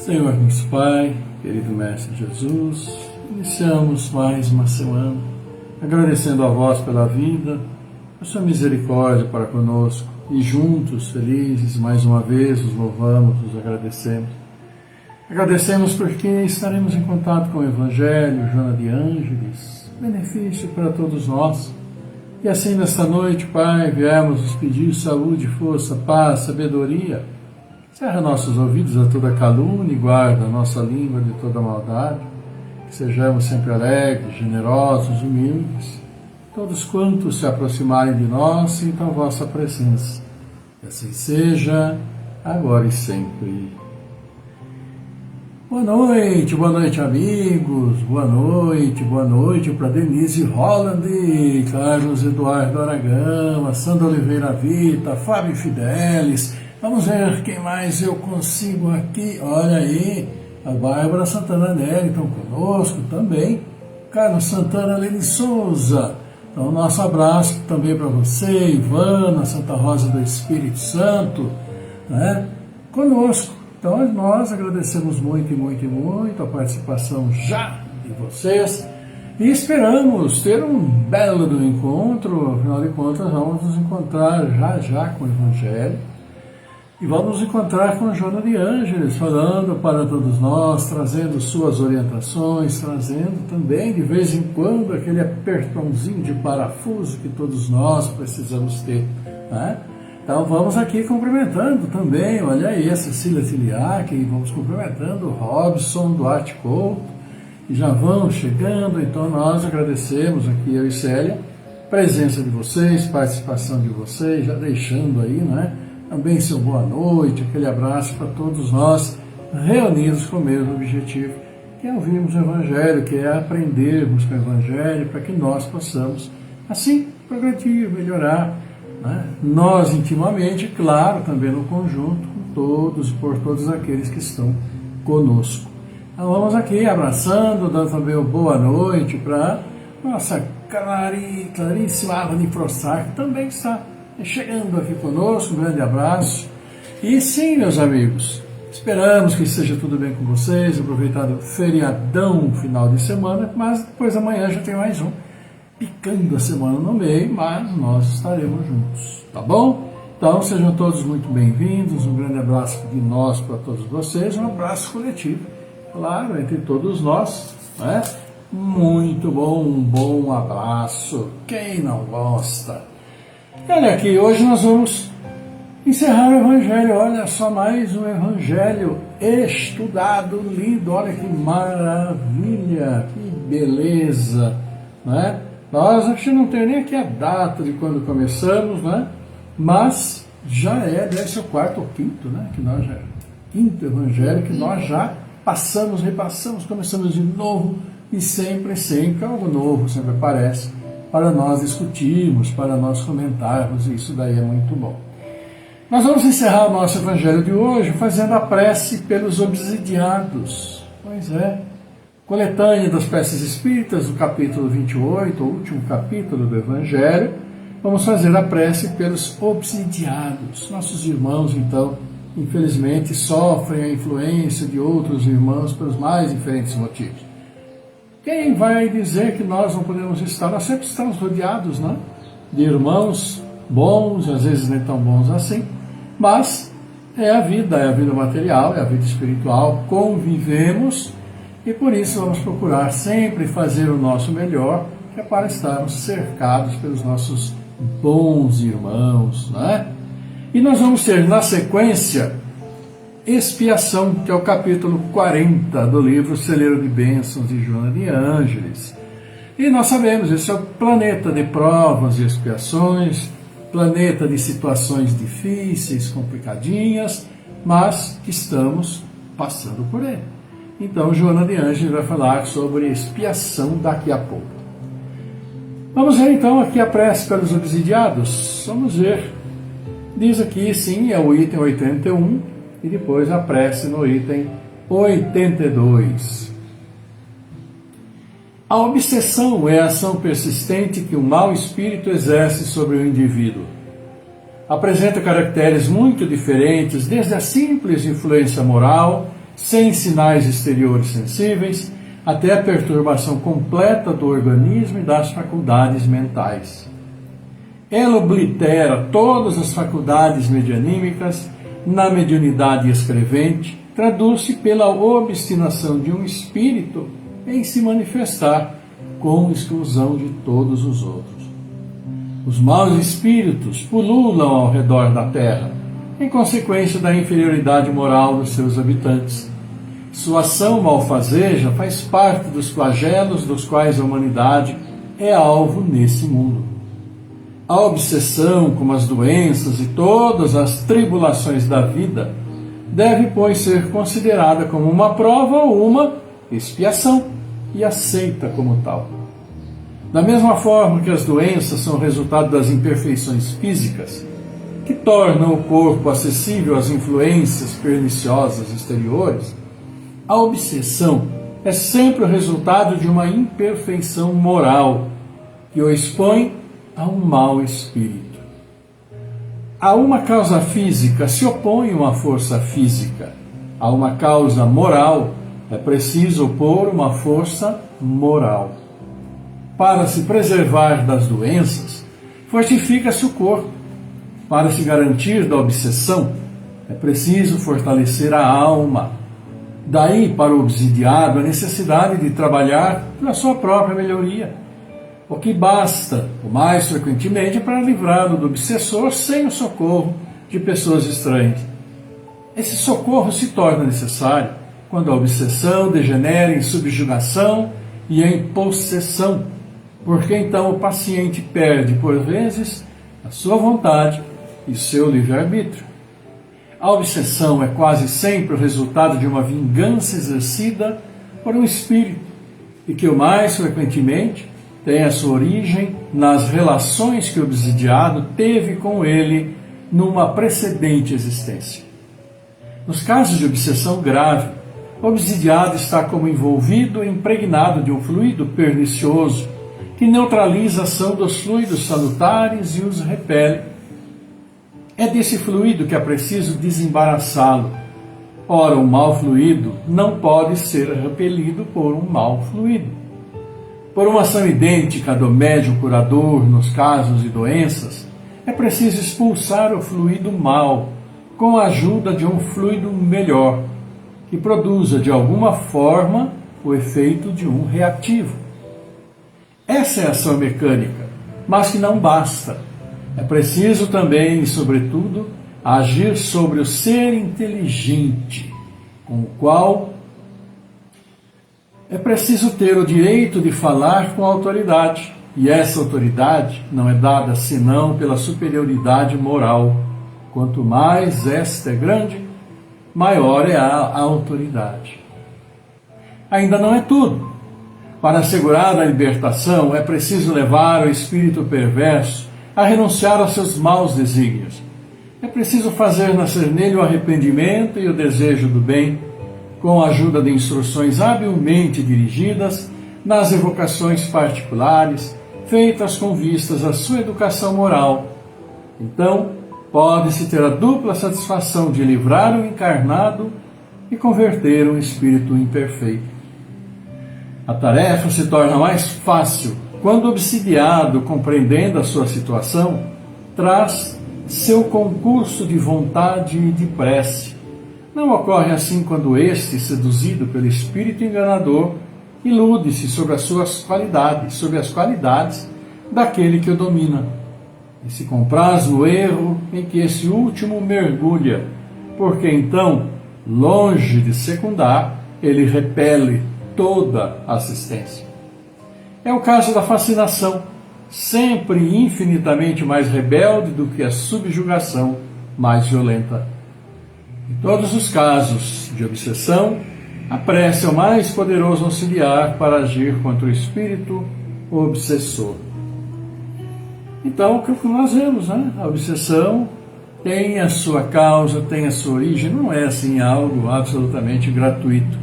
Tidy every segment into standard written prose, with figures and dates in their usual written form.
Senhor nosso Pai, querido Mestre Jesus, iniciamos mais uma semana, agradecendo a vós pela vida, a sua misericórdia para conosco, e juntos, felizes, mais uma vez, os louvamos, os agradecemos. Agradecemos porque estaremos em contato com o Evangelho, Joana de Ângeles, benefício para todos nós. E assim, nesta noite, Pai, viemos nos pedir saúde, força, paz, sabedoria. Cerra nossos ouvidos a toda calúnia e guarda a nossa língua de toda maldade. Que sejamos sempre alegres, generosos, humildes. Todos quantos se aproximarem de nós sintam a vossa presença. Que assim seja, agora e sempre. Boa noite amigos, boa noite para Denise Holland, Carlos Eduardo Aragão, Sandra Oliveira Vita, Fábio Fidelis. Vamos ver quem mais eu consigo aqui. Olha aí, a Bárbara Santana Nery estão conosco também. Carlos Santana Lene Souza. Então, nosso abraço também para você, Ivana, Santa Rosa do Espírito Santo, né? Conosco. Então, nós agradecemos muito a participação já de vocês e esperamos ter um belo encontro. Afinal de contas, vamos nos encontrar já com o Evangelho e vamos nos encontrar com a Joana de Ângeles, falando para todos nós, trazendo suas orientações, trazendo também, de vez em quando, aquele apertãozinho de parafuso que todos nós precisamos ter, né? Então vamos aqui cumprimentando também, olha aí, a Cecília Tiliac, vamos cumprimentando o Robson Duarte Couto, e já vão chegando. Então nós agradecemos aqui, eu e Célia, a presença de vocês, participação de vocês, já deixando aí, né, também seu boa noite, aquele abraço para todos nós, reunidos com o mesmo objetivo, que é ouvirmos o Evangelho, que é aprendermos com o Evangelho, para que nós possamos, assim, progredir, melhorar, né? Nós intimamente, claro, também no conjunto, com todos, por todos aqueles que estão conosco. Então vamos aqui abraçando, dando também uma boa noite para nossa Claríssima Avani Frossar, que também está chegando aqui conosco. Um grande abraço. E sim, meus amigos, esperamos que esteja tudo bem com vocês, aproveitado o feriadão final de semana, mas depois amanhã já tem mais um, picando a semana no meio, mas nós estaremos juntos, tá bom? Então sejam todos muito bem-vindos, um grande abraço de nós para todos vocês, um abraço coletivo, claro, entre todos nós, né? Muito bom, um bom abraço, quem não gosta? E olha aqui, hoje nós vamos encerrar o Evangelho, olha só, mais um Evangelho estudado, lido, olha que maravilha, que beleza, né? Nós aqui não temos nem aqui a data de quando começamos, né? Mas já deve ser o quarto ou quinto, né? Que nós já, quinto Evangelho, que nós já passamos, repassamos, começamos de novo e sempre algo novo sempre aparece para nós discutirmos, para nós comentarmos, e isso daí é muito bom. Nós vamos encerrar o nosso Evangelho de hoje fazendo a prece pelos obsidiados. Pois é. Coletânea das Preces Espíritas, do capítulo 28, o último capítulo do Evangelho, vamos fazer a prece pelos obsidiados. Nossos irmãos, então, infelizmente, sofrem a influência de outros irmãos pelos mais diferentes motivos. Quem vai dizer que nós não podemos estar? Nós sempre estamos rodeados, né, de irmãos bons, às vezes nem tão bons assim, mas é a vida material, é a vida espiritual, convivemos. E por isso vamos procurar sempre fazer o nosso melhor, que é para estarmos cercados pelos nossos bons irmãos, né? E nós vamos ter, na sequência, expiação, que é o capítulo 40 do livro Celeiro de Bênçãos de Joana de Ângeles. E nós sabemos, esse é o planeta de provas e expiações, planeta de situações difíceis, complicadinhas, mas que estamos passando por ele. Então, Joana de Ângeles vai falar sobre expiação daqui a pouco. Vamos ver então aqui a prece pelos obsidiados. Vamos ver. Diz aqui, sim, é o item 81 e depois a prece no item 82. A obsessão é a ação persistente que o mau espírito exerce sobre o indivíduo. Apresenta caracteres muito diferentes, desde a simples influência moral, sem sinais exteriores sensíveis, até a perturbação completa do organismo e das faculdades mentais. Ela oblitera todas as faculdades medianímicas na mediunidade escrevente, traduz-se pela obstinação de um espírito em se manifestar com exclusão de todos os outros. Os maus espíritos pululam ao redor da terra, em consequência da inferioridade moral dos seus habitantes. Sua ação malfazeja faz parte dos flagelos dos quais a humanidade é alvo nesse mundo. A obsessão, como as doenças e todas as tribulações da vida, deve, pois, ser considerada como uma prova ou uma expiação e aceita como tal. Da mesma forma que as doenças são resultado das imperfeições físicas, que tornam o corpo acessível às influências perniciosas exteriores, a obsessão é sempre o resultado de uma imperfeição moral que o expõe a um mau espírito. A uma causa física se opõe uma força física. A uma causa moral é preciso opor uma força moral. Para se preservar das doenças, fortifica-se o corpo. Para se garantir da obsessão, é preciso fortalecer a alma. Daí, para o obsidiado, a necessidade de trabalhar pela sua própria melhoria. O que basta, o mais frequentemente, para livrá-lo do obsessor sem o socorro de pessoas estranhas. Esse socorro se torna necessário quando a obsessão degenera em subjugação e em possessão, porque então o paciente perde, por vezes, a sua vontade e seu livre-arbítrio. A obsessão é quase sempre o resultado de uma vingança exercida por um espírito, e que o mais frequentemente tem a sua origem nas relações que o obsidiado teve com ele numa precedente existência. Nos casos de obsessão grave, o obsidiado está como envolvido e impregnado de um fluido pernicioso que neutraliza a ação dos fluidos salutares e os repele. É desse fluido que é preciso desembaraçá-lo. Ora, um mau fluido não pode ser repelido por um mau fluido. Por uma ação idêntica do médium curador nos casos de doenças, é preciso expulsar o fluido mau com a ajuda de um fluido melhor, que produza de alguma forma o efeito de um reativo. Essa é a ação mecânica, mas que não basta. É preciso também, e sobretudo, agir sobre o ser inteligente, com o qual é preciso ter o direito de falar com a autoridade, e essa autoridade não é dada senão pela superioridade moral. Quanto mais esta é grande, maior é a autoridade. Ainda não é tudo. Para assegurar a libertação, é preciso levar o espírito perverso a renunciar aos seus maus desígnios. É preciso fazer nascer nele o arrependimento e o desejo do bem, com a ajuda de instruções habilmente dirigidas nas evocações particulares, feitas com vistas à sua educação moral. Então, pode-se ter a dupla satisfação de livrar o encarnado e converter um espírito imperfeito. A tarefa se torna mais fácil quando o obsidiado, compreendendo a sua situação, traz seu concurso de vontade e de prece. Não ocorre assim quando este, seduzido pelo espírito enganador, ilude-se sobre as qualidades daquele que o domina, e se compraz no erro em que esse último mergulha, porque então, longe de secundar, ele repele toda assistência. É o caso da fascinação, sempre infinitamente mais rebelde do que a subjugação mais violenta. Em todos os casos de obsessão, a prece é o mais poderoso auxiliar para agir contra o espírito obsessor. Então, o que nós vemos, né? A obsessão tem a sua causa, tem a sua origem, não é assim algo absolutamente gratuito,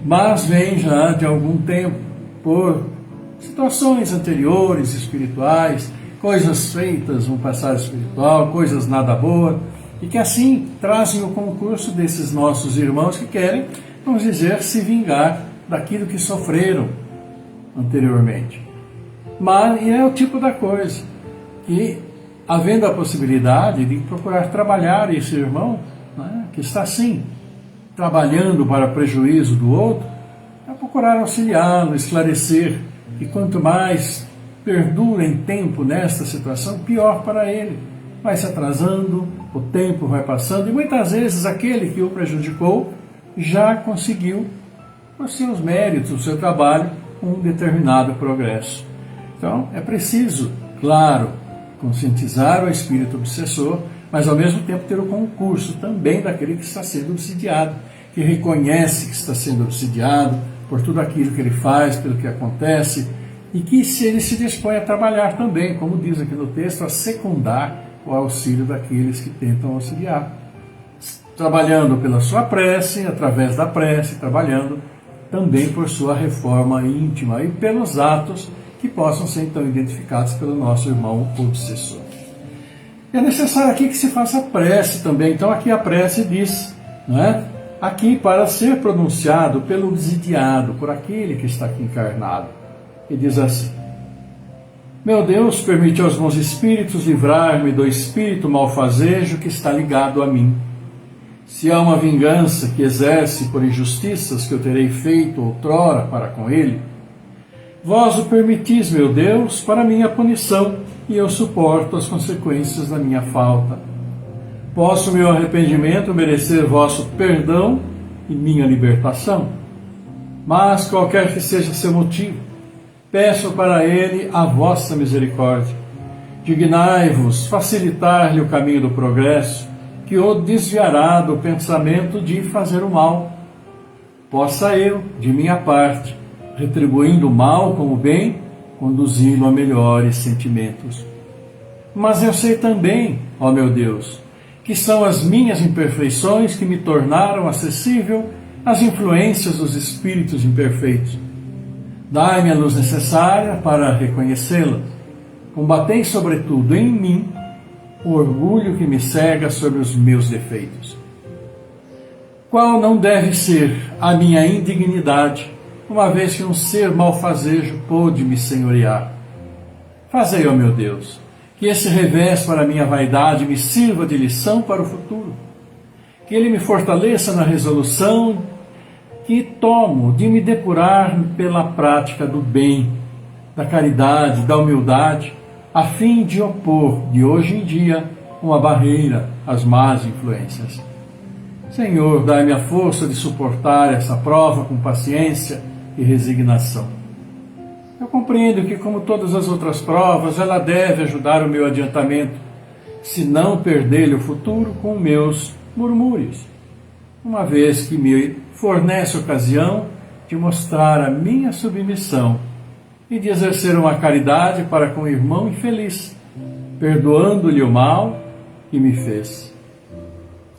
mas vem já de algum tempo, por situações anteriores, espirituais, coisas feitas no passado espiritual, coisas nada boas, e que assim trazem o concurso desses nossos irmãos que querem vamos dizer, se vingar daquilo que sofreram anteriormente. Mas é o tipo da coisa que, havendo a possibilidade de procurar trabalhar esse irmão, né, que está assim, trabalhando para prejuízo do outro, é procurar auxiliá-lo, esclarecer que quanto mais perdura em tempo nesta situação, pior para ele. Vai se atrasando, o tempo vai passando e muitas vezes aquele que o prejudicou já conseguiu, por seus méritos, o seu trabalho, um determinado progresso. Então é preciso, claro, conscientizar o espírito obsessor, mas ao mesmo tempo ter o concurso também daquele que está sendo obsidiado, que reconhece que está sendo obsidiado por tudo aquilo que ele faz, pelo que acontece, e que se ele se dispõe a trabalhar também, como diz aqui no texto, a secundar o auxílio daqueles que tentam auxiliar. Trabalhando pela sua prece, através da prece, trabalhando também por sua reforma íntima e pelos atos que possam ser então identificados pelo nosso irmão obsessor. É necessário aqui que se faça prece também. Então aqui a prece diz, não é? Aqui para ser pronunciado pelo obsidiado, por aquele que está aqui encarnado. E diz assim: meu Deus, permite aos bons espíritos livrar-me do espírito malfazejo que está ligado a mim. Se há uma vingança que exerce por injustiças que eu terei feito outrora para com ele, vós o permitis, meu Deus, para minha punição, e eu suporto as consequências da minha falta. Posso meu arrependimento merecer vosso perdão e minha libertação? Mas, qualquer que seja seu motivo, peço para ele a vossa misericórdia. Dignai-vos facilitar-lhe o caminho do progresso, que o desviará do pensamento de fazer o mal. Possa eu, de minha parte, retribuindo o mal com o bem, conduzi-lo a melhores sentimentos. Mas eu sei também, ó meu Deus, que são as minhas imperfeições que me tornaram acessível às influências dos espíritos imperfeitos. Dai-me a luz necessária para reconhecê-la. Combatei, sobretudo, em mim o orgulho que me cega sobre os meus defeitos. Qual não deve ser a minha indignidade, uma vez que um ser malfazejo pôde me senhorear? Fazei, ó meu Deus, que esse revés para a minha vaidade me sirva de lição para o futuro. Que ele me fortaleça na resolução que tomo de me depurar pela prática do bem, da caridade, da humildade, a fim de opor, de hoje em dia, uma barreira às más influências. Senhor, dai-me a força de suportar essa prova com paciência e resignação. Eu compreendo que, como todas as outras provas, ela deve ajudar o meu adiantamento, se não perder-lhe o futuro com meus murmúrios, uma vez que me fornece ocasião de mostrar a minha submissão e de exercer uma caridade para com o irmão infeliz, perdoando-lhe o mal que me fez.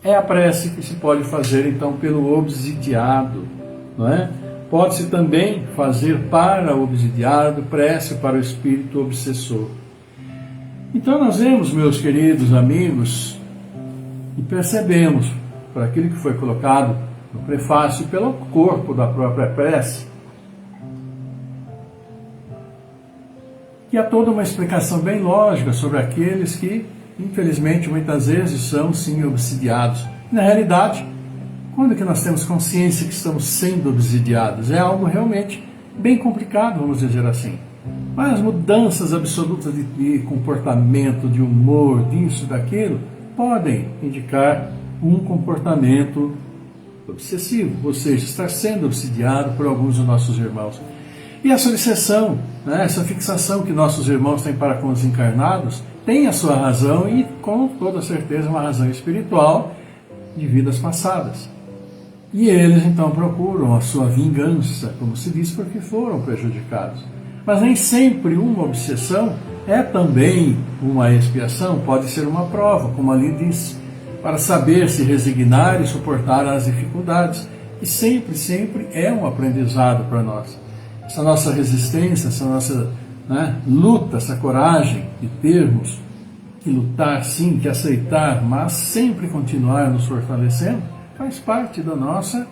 É a prece que se pode fazer, então, pelo obsidiado, não é? Pode-se também fazer para o obsidiado, prece para o espírito obsessor. Então nós vemos, meus queridos amigos, e percebemos, por aquilo que foi colocado no prefácio, pelo corpo da própria prece, que há toda uma explicação bem lógica sobre aqueles que, infelizmente, muitas vezes são, sim, obsidiados. Na realidade, quando que nós temos consciência que estamos sendo obsidiados? É algo realmente bem complicado, vamos dizer assim. Mas mudanças absolutas de comportamento, de humor, disso, daquilo, podem indicar um comportamento obsessivo, ou seja, estar sendo obsidiado por alguns dos nossos irmãos. E essa obsessão, né, essa fixação que nossos irmãos têm para com os encarnados, tem a sua razão e, com toda certeza, uma razão espiritual de vidas passadas. E eles, então, procuram a sua vingança, como se diz, porque foram prejudicados. Mas nem sempre uma obsessão é também uma expiação, pode ser uma prova, como ali diz, para saber se resignar e suportar as dificuldades. E sempre, sempre é um aprendizado para nós. Essa nossa resistência, essa nossa luta, essa coragem de termos que lutar sim, que aceitar, mas sempre continuar nos fortalecendo, faz parte da nossa